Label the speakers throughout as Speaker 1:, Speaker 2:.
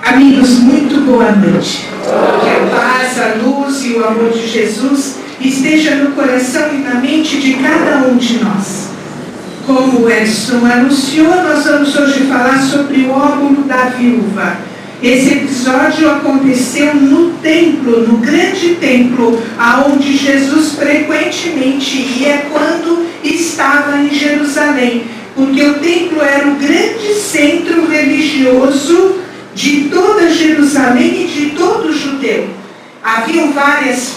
Speaker 1: Amigos, muito boa noite. Que a paz, a luz e o amor de Jesus esteja no coração e na mente de cada um de nós. Como o Edson anunciou, nós vamos hoje falar sobre o óbolo da viúva. Esse episódio aconteceu no templo, no grande templo, aonde Jesus frequentemente ia quando estava em Jerusalém, porque o templo era o grande centro religioso de toda Jerusalém e de todo judeu. Haviam várias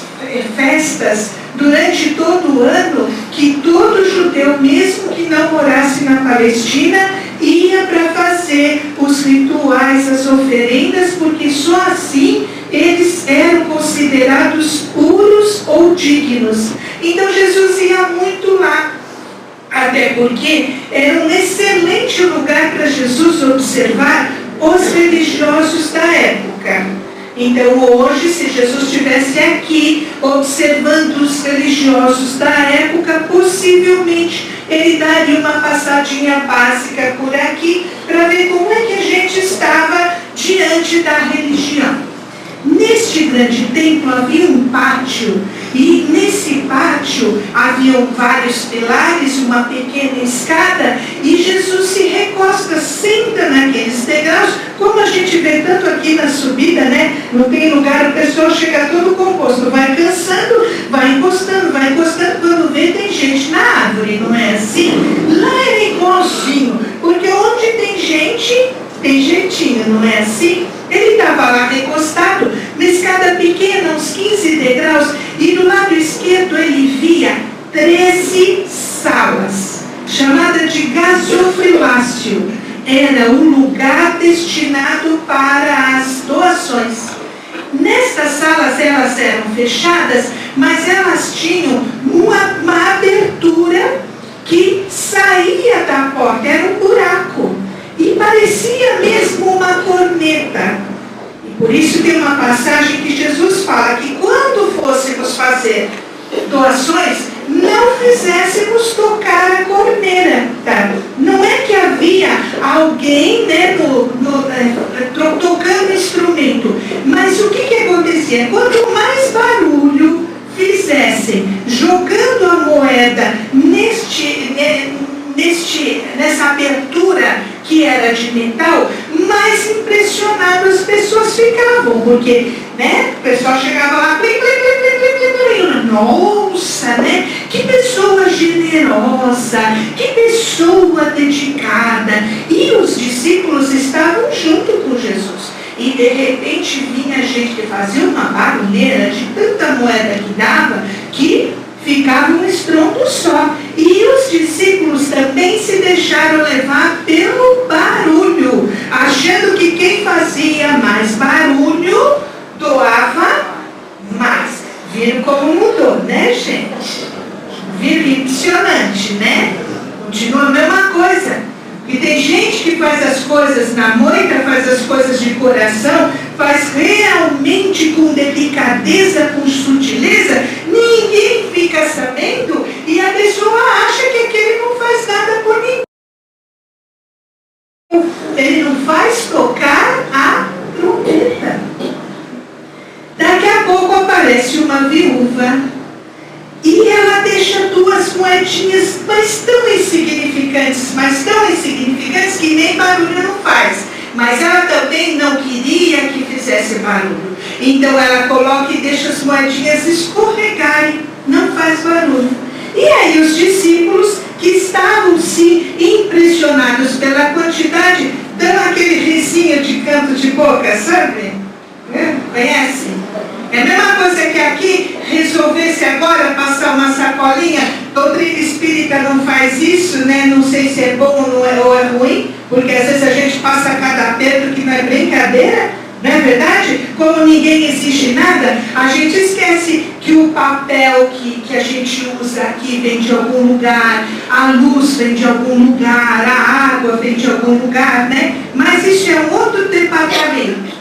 Speaker 1: festas durante todo o ano que todo judeu, mesmo que não morasse na Palestina, ia para fazer os rituais, as oferendas, porque só assim eles eram considerados puros ou dignos. Então Jesus ia muito lá, até porque era um excelente lugar para Jesus observar os religiosos da época. Então hoje, se Jesus estivesse aqui observando os religiosos da época, possivelmente ele daria uma passadinha básica por aqui para ver como é que a gente estava diante da religião. Neste grande templo havia um pátio, e nesse pátio haviam vários pilares, uma pequena escada, e Jesus se recosta, senta naqueles degraus, como a gente vê tanto aqui na subida, né? Não tem lugar, o pessoal chega todo composto, vai cansando, vai encostando, quando vê tem gente na árvore, não é assim? Lá era igualzinho, porque onde tem gente, tem jeitinho, não é assim? Ele estava lá recostado, na escada pequena, uns 15 degraus, e do lado esquerdo ele via 13 salas, chamada de gasofilácio. Era um lugar destinado para as doações. Nestas salas elas eram fechadas, mas elas tinham uma abertura que saía da porta, era um buraco. E parecia mesmo uma corneta. E por isso tem uma passagem que Jesus fala que quando fôssemos fazer doações, não fizéssemos tocar a corneta. Não é que havia alguém, né, tocando instrumento. Mas o que acontecia? Quanto mais barulho fizessem jogando a moeda nessa abertura que era de metal, mais impressionado as pessoas ficavam, porque, né, o pessoal chegava lá, nossa, né, que pessoa generosa, que pessoa dedicada. E os discípulos estavam junto com Jesus. E de repente vinha gente que fazia uma barulheira de tanta moeda que dava, que ficava um estrondo só. E os discípulos também se deixaram levar pelo barulho, achando que quem fazia mais barulho doava mais. Viram como mudou, né, gente? Viram? Impressionante, né? Continua a mesma coisa. E tem gente que faz as coisas na moita, faz as coisas de coração, faz realmente com delicadeza, com sutileza, ninguém fica sabendo e a pessoa acha que aquele não faz nada por ninguém. Ele não faz tocar a trombeta. Daqui a pouco aparece uma viúva e ela deixa 2 moedinhas, mas tão insignificantes que nem barulho não faz. Mas ela também não queria que fizesse barulho. Então ela coloca e deixa as moedinhas escorregarem, não faz barulho. E aí os discípulos, que estavam sim impressionados pela quantidade, dão aquele risinho de canto de boca, sabe? Conhece? É a mesma coisa que aqui resolvesse agora passar uma sacolinha. Doutrina espírita não faz isso, né? Não sei se é bom ou é ruim, porque às vezes a gente passa cada aperto que não é brincadeira, não é verdade? Como ninguém exige nada, a gente esquece que o papel que a gente usa aqui vem de algum lugar, a luz vem de algum lugar, a água vem de algum lugar, né? Mas isso é um outro departamento.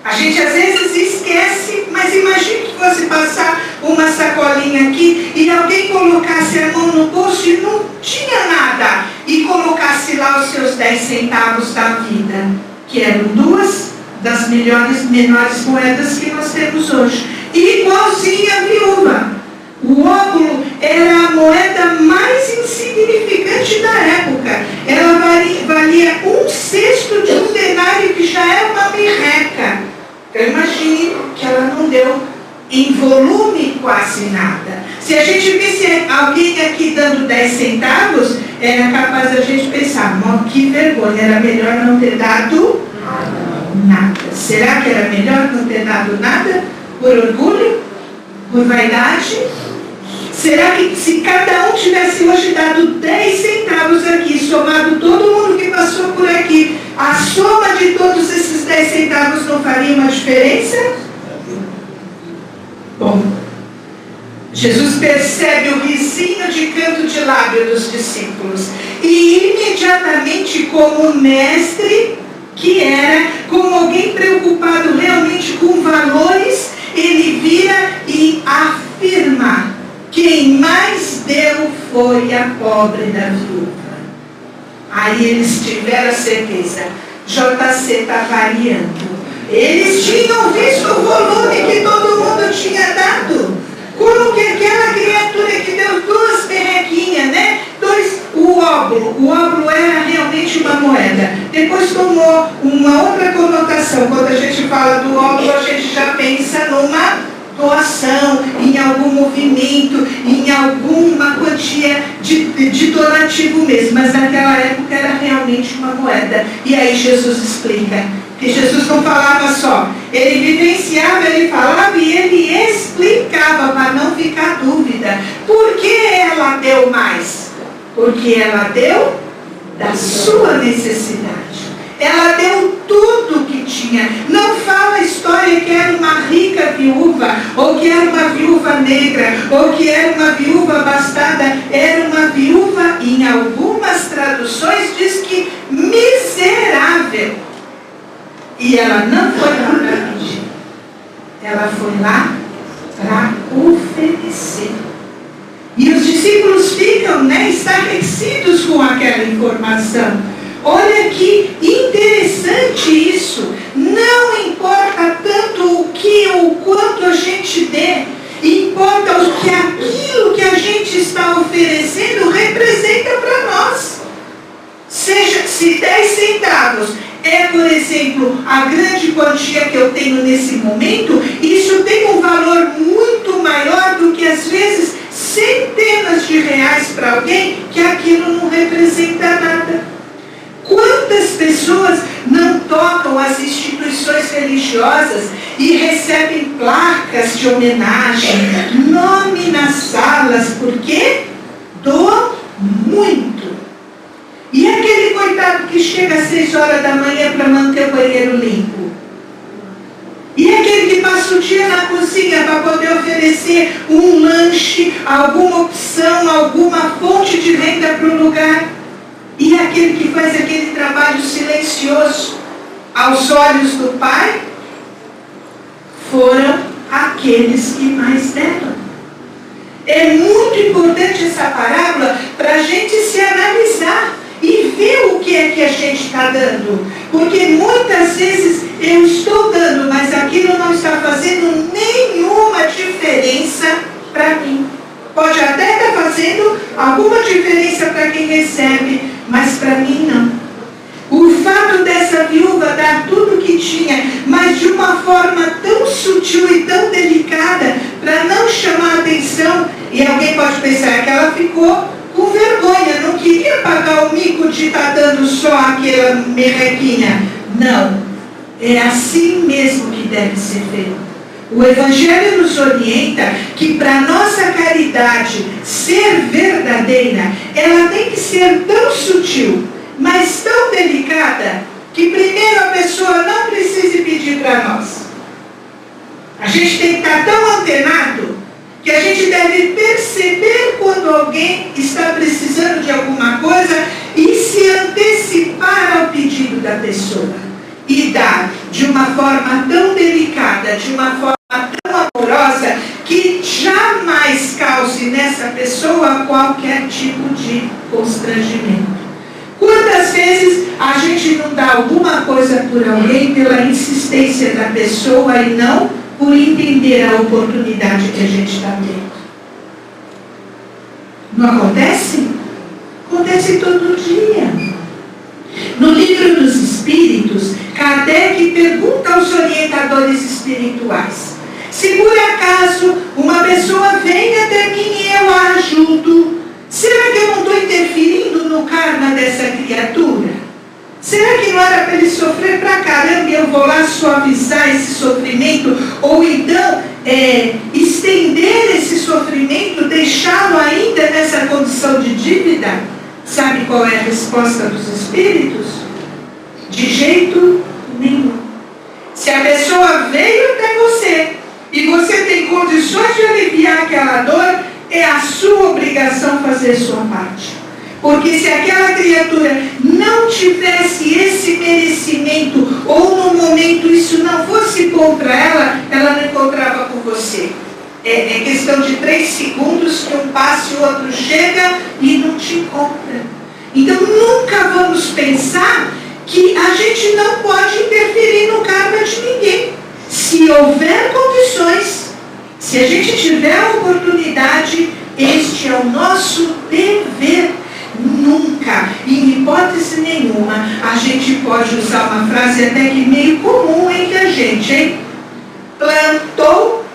Speaker 1: A gente às vezes esquece, mas imagine que fosse passar uma sacolinha aqui e alguém colocasse a mão no bolso e não tinha nada, e colocasse lá os seus 10 centavos da vida, que eram 2 das menores moedas que nós temos hoje. E igualzinho a viúva. O óbulo era a moeda mais insignificante da época. Ela valia 1/6 de um denário, que já é uma merreca. Então imagine que ela não deu em volume quase nada. Se a gente visse alguém aqui dando 10 centavos, era capaz da gente pensar, que vergonha, era melhor não ter dado nada. Será que era melhor não ter dado nada? Por orgulho? Por vaidade? Será que se cada um tivesse hoje dado 10 centavos aqui, somado todo mundo que passou por aqui, a soma de todos esses 10 centavos não faria uma diferença? Bom, Jesus percebe o risinho de canto de lábio dos discípulos e imediatamente, como mestre que era, como alguém preocupado realmente com valores, ele vira e afirma: quem mais deu foi a pobre da viúva. Aí eles tiveram a certeza, JC está variando. Eles tinham visto o volume que todo mundo tinha dado. Como que aquela criatura que deu 2 merrequinhas, né? O óbulo era realmente uma moeda. Depois tomou uma outra conotação. Quando a gente fala do óbulo, a gente já pensa numa doação, em algum movimento, em alguma quantia de donativo mesmo. Mas naquela época era realmente uma moeda. E aí Jesus explica. Que Jesus não falava só, ele vivenciava, ele falava e ele explicava para não ficar dúvida. Por que ela deu mais? Porque ela deu da sua necessidade. Ela deu tudo que tinha. Não fala a história que era uma rica viúva, ou que era uma viúva negra, ou que era uma viúva abastada. Era uma viúva, em algumas traduções diz que miserável. E ela não foi lá para pedir. Ela foi lá para oferecer. E os discípulos ficam, estarrecidos com aquela informação. Olha que interessante isso. Não importa tanto o quanto a gente dê. Importa o que aquilo que a gente está oferecendo representa para nós. Seja, se 10 centavos é, por exemplo, a grande quantia que eu tenho nesse momento, isso tem um valor muito maior do que, às vezes, centenas de reais para alguém que aquilo não representa nada. Quantas pessoas não tocam as instituições religiosas e recebem placas de homenagem, nome nas salas, porque doam muito. E aquele coitado que chega às 6 horas da manhã para manter o banheiro limpo? E aquele que passa o dia na cozinha para poder oferecer um lanche, alguma opção, alguma fonte de renda para o lugar? E aquele que faz aquele trabalho silencioso aos olhos do Pai? Foram aqueles que mais deram. É muito importante essa parábola para a gente se analisar e ver o que é que a gente está dando. Porque muitas vezes eu estou dando, mas aquilo não está fazendo nenhuma diferença para mim. Pode até estar fazendo alguma diferença para quem recebe, mas para mim não. O fato dessa viúva dar tudo o que tinha, mas de uma forma tão sutil e tão delicada, para não chamar atenção, e alguém pode pensar que ela ficou com vergonha, não queria pagar o mico de estar dando só aquela merrequinha. Não, é assim mesmo que deve ser feito. O Evangelho nos orienta que para nossa caridade ser verdadeira, ela tem que ser tão sutil, mas tão delicada, que primeiro a pessoa não precise pedir para nós. A gente tem que estar tão antenado que a gente deve perceber quando alguém está precisando de alguma coisa e se antecipar ao pedido da pessoa. E dar de uma forma tão delicada, de uma forma tão amorosa, que jamais cause nessa pessoa qualquer tipo de constrangimento. Quantas vezes a gente não dá alguma coisa por alguém pela insistência da pessoa e não por entender a oportunidade que a gente está tendo? Não acontece? Acontece todo dia. No Livro dos Espíritos, Kardec pergunta aos orientadores espirituais: se por acaso uma pessoa vem até mim e eu a ajudo, será que eu não estou interferindo no karma dessa criatura? Será que não era para ele sofrer pra caramba e eu vou lá suavizar esse sofrimento? Ou então estender esse sofrimento, deixá-lo ainda nessa condição de dívida? Sabe qual é a resposta dos espíritos? De jeito nenhum. Se a pessoa veio até você e você tem condições de aliviar aquela dor, é a sua obrigação fazer sua parte. Porque se aquela criatura não tivesse esse merecimento, ou no momento isso não fosse bom para ela, ela não encontrava com você. É questão de 3 segundos que um passa e o outro chega e não te encontra. Então nunca vamos pensar que a gente não pode interferir no karma de ninguém. Se houver condições, se a gente tiver a oportunidade, este é o nosso dever. Nunca, em hipótese nenhuma, a gente pode usar uma frase até que meio comum entre a gente, hein? Plantou.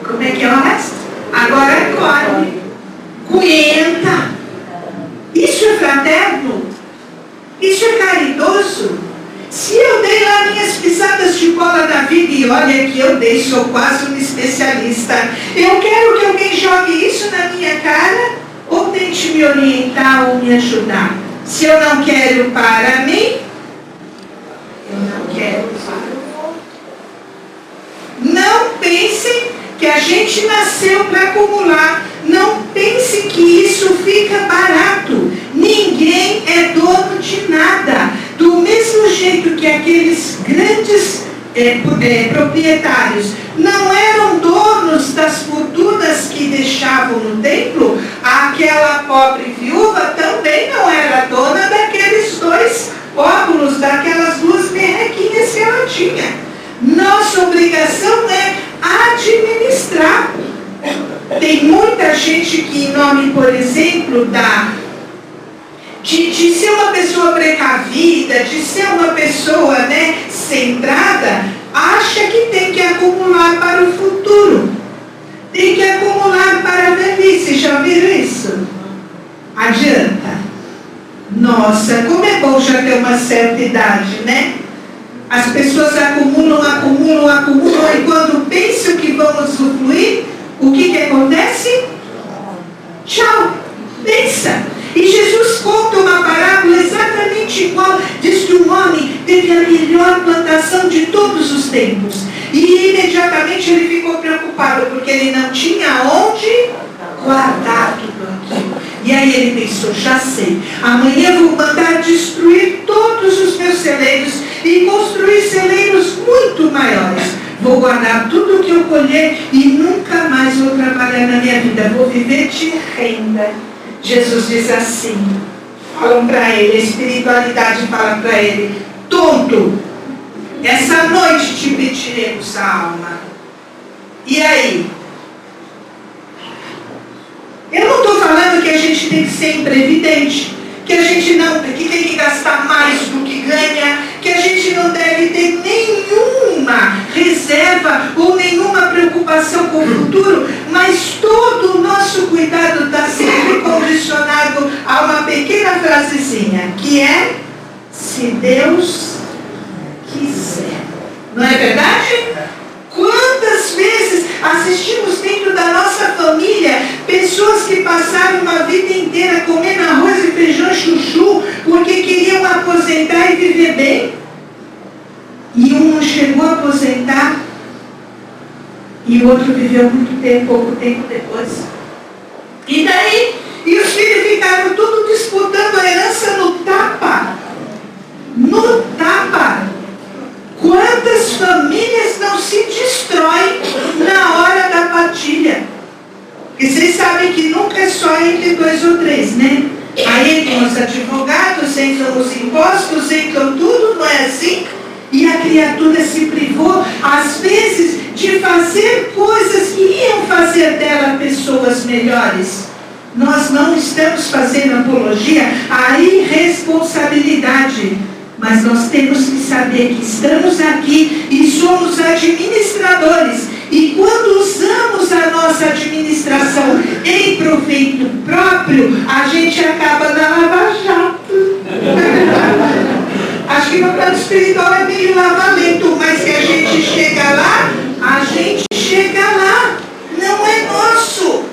Speaker 1: Como é que é o resto? Agora colhe. Aguenta. Isso é fraterno? Isso é caridoso? Se eu dei lá minhas pisadas de bola da vida, e olha que eu dei, sou quase um especialista, eu quero que alguém jogue isso na minha cara, ou tente me orientar ou me ajudar. Se eu não quero para mim, eu não quero para o outro. Não pensem que a gente nasceu para acumular. Não pense que isso fica barato. Ninguém é dono de nada. Do mesmo jeito que aqueles grandes proprietários não eram donos das fortunas que deixavam no templo, aquela pobre viúva também não era dona daqueles 2 óculos, daquelas 2 merrequinhas que ela tinha. Nossa obrigação é administrar. Tem muita gente que, em nome, por exemplo, de ser uma pessoa precavida, de ser uma pessoa centrada, acha que tem que acumular para o futuro, tem que acumular para a velhice. Já viram isso? Adianta. Nossa, como é bom já ter uma certa idade, né? As pessoas acumulam, e quando pensam que vão usufruir, o que acontece? Tchau, pensa. E Jesus conta uma parábola exatamente igual. Diz que um homem teve a melhor plantação de todos os tempos. E imediatamente ele ficou preocupado, porque ele não tinha onde guardar tudo aquilo. E aí ele pensou: já sei, amanhã vou mandar destruir todos os meus celeiros e construir celeiros muito maiores. Vou guardar tudo o que eu colher e nunca mais vou trabalhar na minha vida. Vou viver de renda. Jesus diz assim, falam para ele, a espiritualidade fala para ele: tonto, essa noite te pediremos a alma. E aí? Eu não estou falando que a gente tem que ser imprevidente, que a gente que tem que gastar mais do que ganha, que a gente não deve ter nenhuma reserva ou nenhuma preocupação com o futuro, mas todo o nosso cuidado está sempre condicionado a uma pequena frasezinha, que é: se Deus quiser. Não é verdade? Quantas vezes assistimos dentro da nossa família pessoas que passaram uma vida inteira comendo arroz e feijão chuchu porque queriam aposentar e viver bem? E um não chegou a aposentar e o outro viveu muito tempo, pouco tempo depois. E daí? E os filhos ficaram tudo disputando a herança no tapa. No tapa. Quantas famílias não se destroem na hora da partilha? Porque vocês sabem que nunca é só entre 2 ou 3, né? Aí entram os pagam os impostos, entram tudo, não é assim? E a criatura se privou, às vezes, de fazer coisas que iam fazer dela pessoas melhores. Nós não estamos fazendo apologia à irresponsabilidade, mas nós temos que saber que estamos aqui e somos administradores. E quando usamos a nossa administração em proveito próprio, a gente acaba na lava-jato. Acho que no plano espiritual é meio lava-lento, mas que a gente chega lá, a gente chega lá. Não é nosso.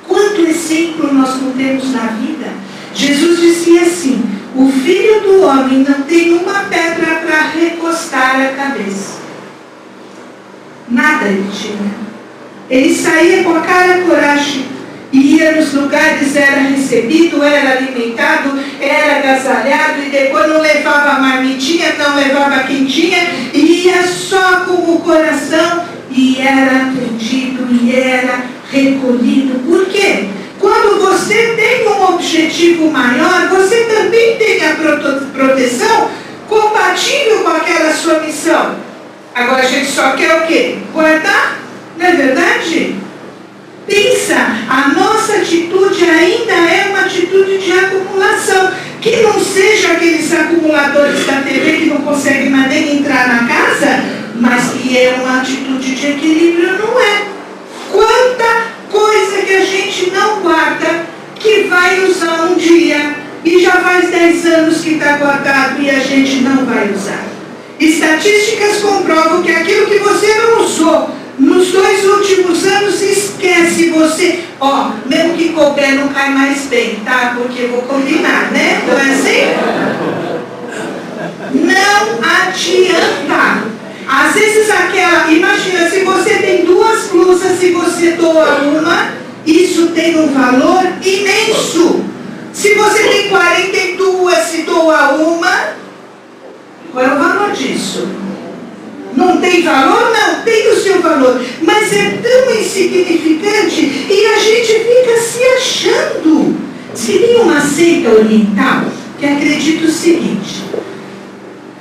Speaker 1: Quanto exemplo nós não temos na vida? Jesus dizia assim: o Filho do Homem não tem uma pedra para recostar a cabeça. Nada ele tinha. Ele saía com a cara e coragem, ia nos lugares, era recebido, era alimentado, era agasalhado, e depois não levava marmitinha, não levava quentinha, ia só com o coração, e era atendido, e era recolhido. Por quê? Quando você tem um objetivo maior, você também tem a proteção compatível com aquela sua missão. Agora a gente só quer o quê? Guardar? Não é verdade? Pensa, a nossa atitude ainda é uma atitude de acumulação. Que não seja aqueles acumuladores da TV que não conseguem mais nem entrar na casa, mas que é uma atitude de equilíbrio, não é? Quanta coisa que a gente não guarda, que vai usar um dia, e já faz 10 anos que está guardado e a gente não vai usar. Estatísticas comprovam que aquilo que você não usou nos 2 últimos anos, esquece você. Mesmo que couber, não cai mais bem, tá? Porque eu vou combinar, né? Não é assim? Não adianta. Às vezes imagina, se você tem 2 blusas e você doa uma, isso tem um valor imenso. Se você tem 42 e doa uma, qual é o valor disso? Não tem valor? Não, tem o seu valor. Mas é tão insignificante e a gente fica se achando. Seria uma seita oriental que acredita o seguinte: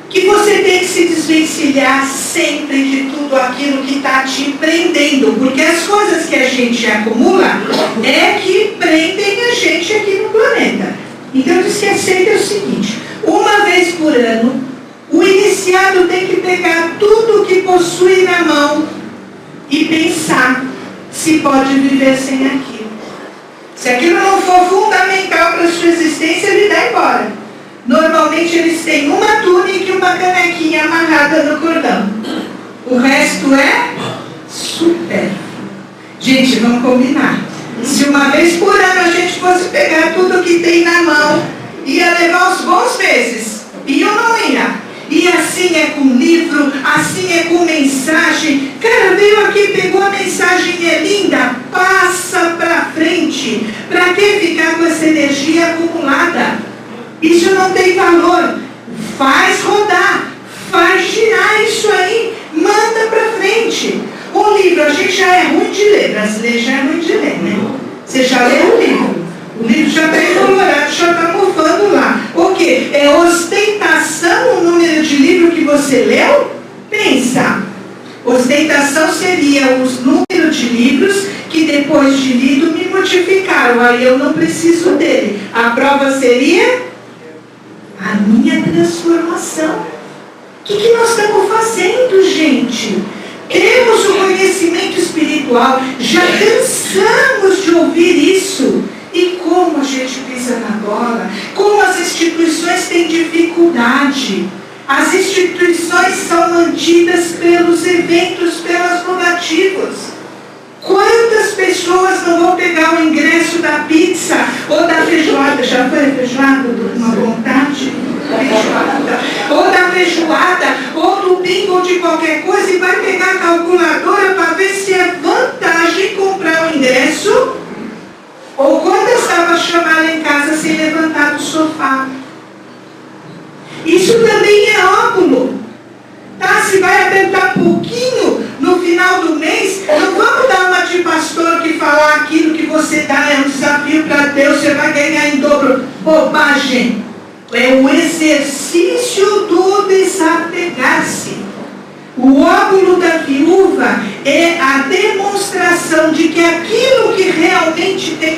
Speaker 1: que você tem que se desvencilhar sempre de tudo aquilo que está te prendendo. Porque as coisas que a gente acumula é que prendem a gente aqui no planeta. Então diz que a seita é o seguinte: uma vez por ano, o iniciado tem que pegar tudo que possui na mão e pensar se pode viver sem aquilo. Se aquilo não for fundamental para a sua existência, ele dá embora. Normalmente eles têm uma túnica e uma canequinha amarrada no cordão. O resto é supérfluo. Gente, vamos combinar. Se uma vez por ano a gente fosse pegar tudo que tem na mão, ia levar uns bons meses. E eu não ia. E assim é com livro, assim é com mensagem. Cara, veio aqui, pegou a mensagem, é linda, passa pra frente. Pra que ficar com essa energia acumulada? Isso não tem valor. Faz rodar, faz girar isso aí, manda pra frente. O livro, a gente já é ruim de ler, brasileiro já é ruim de ler, né? Você já leu o livro? O livro já está encolorado, já está mofando lá. O quê? É ostentação o número de livro que você leu? Pensa. Ostentação seria os números de livros que depois de lido me modificaram. Aí eu não preciso dele. A prova seria a minha transformação. O que nós estamos fazendo, gente? Queremos o conhecimento espiritual. Já cansamos de ouvir isso. E como a gente pisa na bola, como as instituições têm dificuldade. As instituições são mantidas pelos eventos, pelas rogativas. Quantas pessoas não vão pegar o ingresso da pizza ou da feijoada? Já foi a feijoada? Uma vontade? Feijoada. Ou da feijoada, ou do bingo, ou de qualquer coisa, e vai pegar a calculadora para ver se é vantagem comprar o ingresso. Ou quando estava chamada em casa sem levantar do sofá. Isso também é óculo. Tá? Se vai apertar um pouquinho no final do mês, não vamos dar uma de pastor que falar aquilo que você dá é um desafio para Deus, você vai ganhar em dobro. Bobagem. É o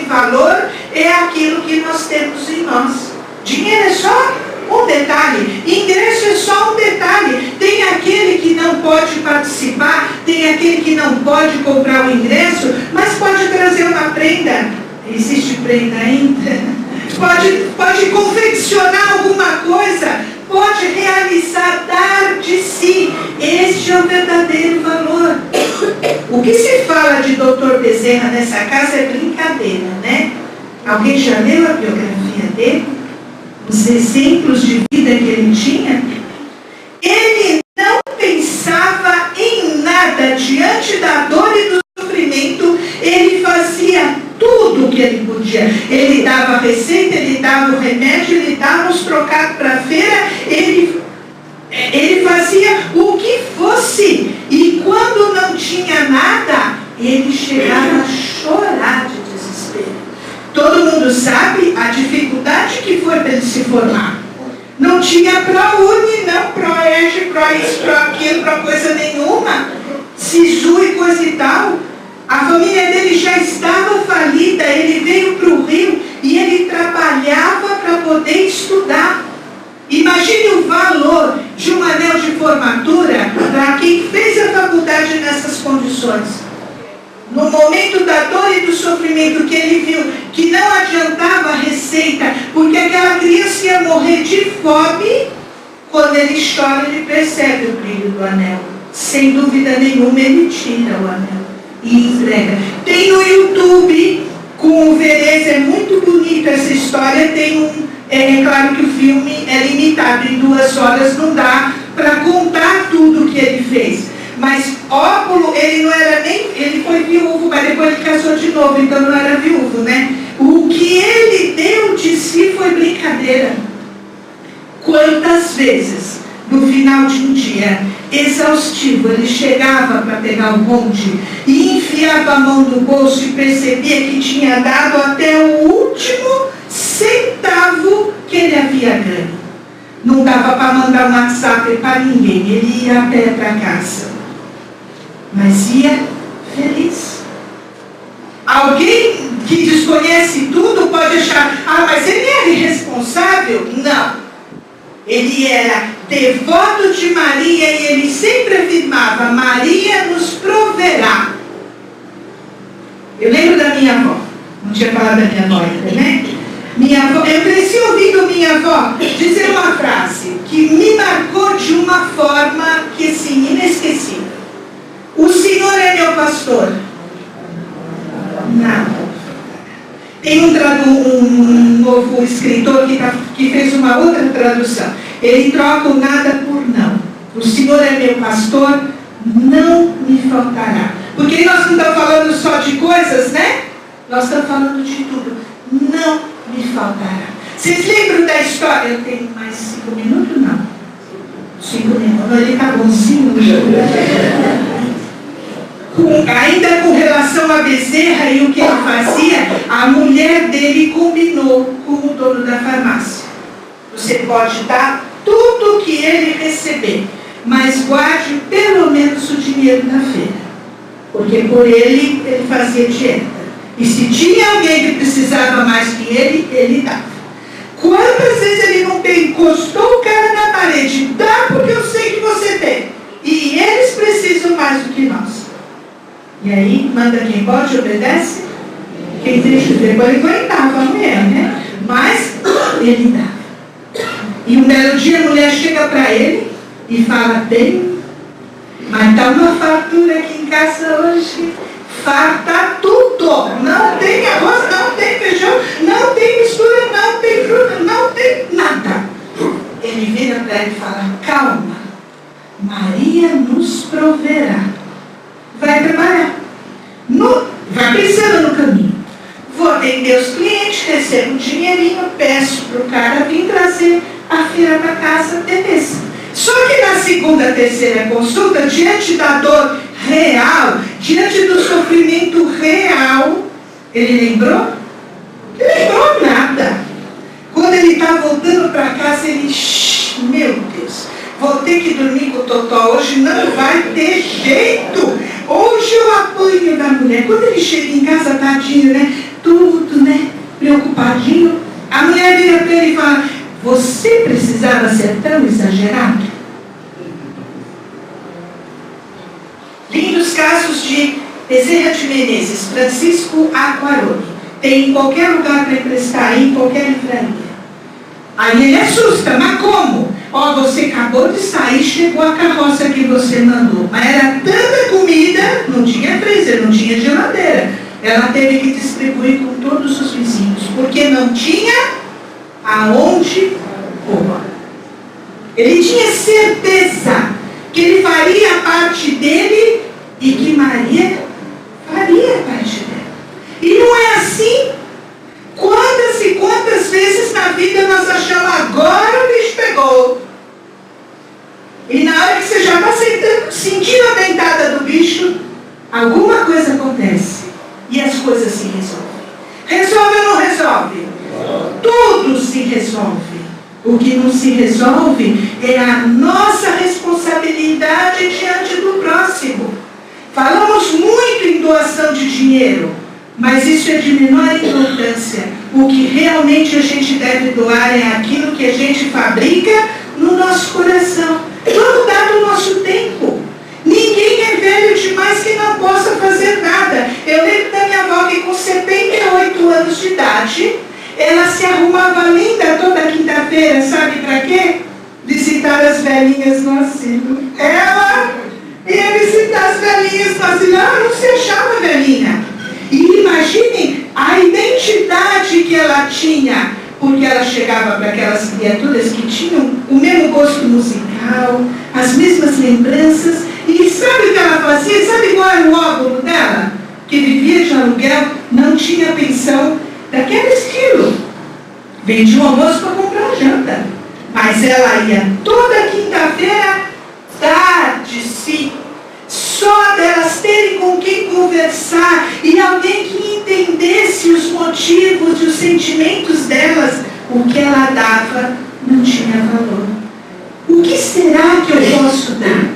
Speaker 1: valor é aquilo que nós temos em nós. Dinheiro é só um detalhe, ingresso é só um detalhe. Tem aquele que não pode participar, tem aquele que não pode comprar o ingresso, mas pode trazer uma prenda. Existe prenda ainda? Pode confeccionar alguma coisa, pode realizar, dar de si. Este é o verdadeiro valor. O que se fala de Dr. Bezerra nessa casa é brincadeira, né? Alguém já leu a biografia dele? Os exemplos de vida que ele tinha? Ele não pensava em nada diante da dor e do sofrimento. Ele fazia tudo o que ele podia. Ele dava a receita, ele dava o remédio, ele dava os trocados para a feira, ele fazia o que fosse. E quando não tinha nada, ele chegava a chorar de desespero. Todo mundo sabe a dificuldade que foi para ele se formar. Não tinha ProUni, não ProERG, ProIsso, ProAquilo, Pro coisa nenhuma. SISU e coisa e tal. A família dele já estava falida, ele veio para o Rio e ele trabalhava para poder estudar. Imagine o valor de um anel de formatura para quem fez a faculdade nessas condições. No momento da dor e do sofrimento que ele viu que não adiantava a receita, porque aquela criança ia morrer de fome, quando ele chora, ele percebe o brilho do anel. Sem dúvida nenhuma, ele tira o anel e entrega. Tem no YouTube, com o Vereza, é muito bonita essa história. Tem é claro que o filme é limitado, em 2 horas não dá para contar tudo o que ele fez. Mas Óculo, ele não era nem, ele foi viúvo, mas depois ele casou de novo, então não era viúvo, né? O que ele deu de si foi brincadeira. Quantas vezes, no final de um dia exaustivo, ele chegava para pegar o bonde e enfiava a mão no bolso e percebia que tinha dado até o último centavo que ele havia ganho. Não dava para mandar um WhatsApp para ninguém, ele ia a pé para casa. Mas ia feliz. Alguém que desconhece tudo pode achar, mas ele era irresponsável? Não. Ele era devoto de Maria e ele sempre afirmava: Maria nos proverá. Eu lembro da minha avó. Não tinha falado da minha avó ainda, né? Minha avó, eu cresci ouvindo minha avó dizer uma frase que me marcou de uma forma que, assim, inesquecível. O Senhor é meu pastor. Não. Tem um novo escritor que fez uma outra tradução. Ele troca o nada por não. O Senhor é meu pastor, não me faltará. Porque nós não estamos falando só de coisas, né? Nós estamos falando de tudo. Não me faltará. Vocês lembram da história? Eu tenho mais 5 minutos? Não. 5 minutos. Ele está bonzinho. Ainda com relação a Bezerra e o que ele fazia, a mulher dele combinou com o dono da farmácia. Você pode dar tudo o que ele receber, mas guarde pelo menos o dinheiro da feira. Porque por ele fazia dieta. E se tinha alguém que precisava mais que ele dava. Quantas vezes ele não encostou o cara na parede? Dá porque eu sei que você tem. E eles precisam mais do que nós. E aí, manda quem pode, obedece. Quem deixa depois ele aguentava a mulher, né? Mas ele dava. E um belo dia a mulher chega para ele e fala: tem, mas está uma fartura aqui em casa hoje. Farta tudo. Não tem arroz, não tem feijão, não tem mistura, não tem fruta, não tem nada. Ele vira para ele e fala: calma, Maria nos proverá. Vai trabalhar. Vai pensando no caminho. Vou atender os clientes, recebo um dinheirinho, peço para o cara vir trazer a feira para casa, beleza. Só que na segunda, terceira consulta, diante da dor real, diante do sofrimento real, ele lembrou? Não lembrou nada. Quando ele está voltando para casa, ele, meu Deus, vou ter que dormir com o Totó hoje, não vai ter jeito. Hoje eu apanho da mulher. Quando ele chega em casa, tadinho, né? tudo, né? Preocupadinho. A mulher vira para ele e fala: você precisava ser tão exagerado? Lindos casos de Bezerra de Menezes, Francisco Aquarone. Tem em qualquer lugar para emprestar, aí, em qualquer livraria. Aí ele assusta: mas como? Ó, você acabou de sair, chegou a carroça que você mandou. Mas era tanta comida, não tinha freezer, não tinha geladeira. Ela teve que distribuir com todos os vizinhos, porque não tinha aonde pôr. Ele tinha certeza que ele faria a parte dele e que Maria faria a parte dela. E não é assim? Quantas e quantas vezes na vida nós achamos: agora o bicho pegou. E na hora que você já está sentindo a dentada do bicho, alguma coisa acontece. E as coisas se resolvem. Resolve ou não resolve? Tudo se resolve. O que não se resolve é a nossa responsabilidade diante do próximo. Falamos muito em doação de dinheiro, mas isso é de menor importância. O que realmente a gente deve doar é aquilo que a gente fabrica no nosso coração. Vamos dar do nosso tempo. Ninguém é velho demais que não possa fazer nada. Eu lembro da minha avó que com 78 anos de idade, ela se arrumava linda toda quinta-feira, sabe para quê? Visitar as velhinhas no asilo. Ela ia visitar as velhinhas no asilo. Ela não se achava velhinha. E imaginem a identidade que ela tinha, porque ela chegava para aquelas criaturas que tinham o mesmo gosto musical, as mesmas lembranças. E sabe o que ela fazia? Sabe qual era o óvulo dela? Que vivia de aluguel, não tinha pensão, daquele estilo. Vendia o almoço para comprar janta. Mas ela ia toda quinta-feira dar de si. Só delas terem com quem conversar e alguém que entendesse os motivos e os sentimentos delas, o que ela dava não tinha valor. O que será que eu posso dar?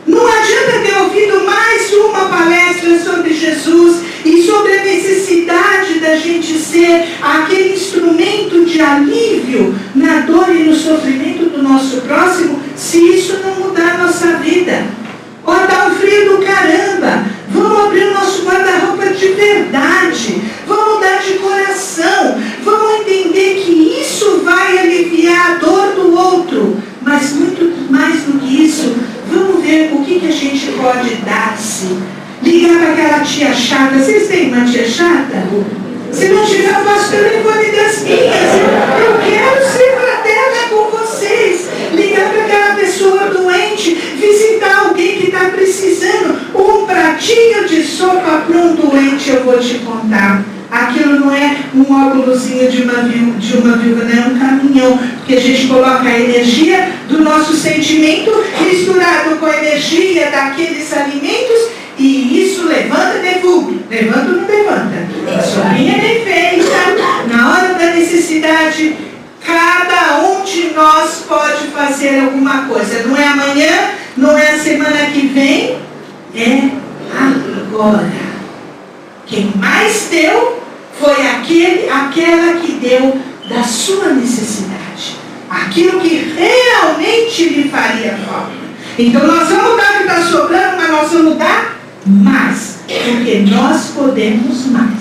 Speaker 1: Não adianta ter ouvido mais uma palestra sobre Jesus e sobre a necessidade da gente ser aquele instrumento de alívio na dor e no sofrimento do nosso próximo, se isso não mudar a nossa vida. Ó, tá um frio do caramba. Vamos abrir o nosso guarda-roupa de verdade. Vamos dar de coração. Vamos entender que isso vai aliviar a dor do outro. Mas muito mais do que isso, vamos ver o que a gente pode dar-se. Ligar para aquela tia chata. Vocês têm uma tia chata? Se não tiver, eu faço o telefone das minhas. Eu quero ser fraterna com vocês. Ligar para aquela pessoa doente, visitar alguém que está precisando. Um pratinho de sopa para um doente, eu vou te contar. Aquilo não é um óculosinho de uma viúva, não é um caminhão, porque a gente coloca a energia do nosso sentimento misturado com a energia daqueles alimentos, e isso levanta defunto. Levanta ou não levanta? A sobrinha bem feita, na hora da necessidade, cada um de nós pode fazer alguma coisa. Não é amanhã, não é a semana que vem, é agora. Quem mais deu foi aquela que deu da sua necessidade. Aquilo que realmente lhe faria falta. Então nós vamos dar o que está sobrando, mas nós vamos dar mais. Porque nós podemos mais.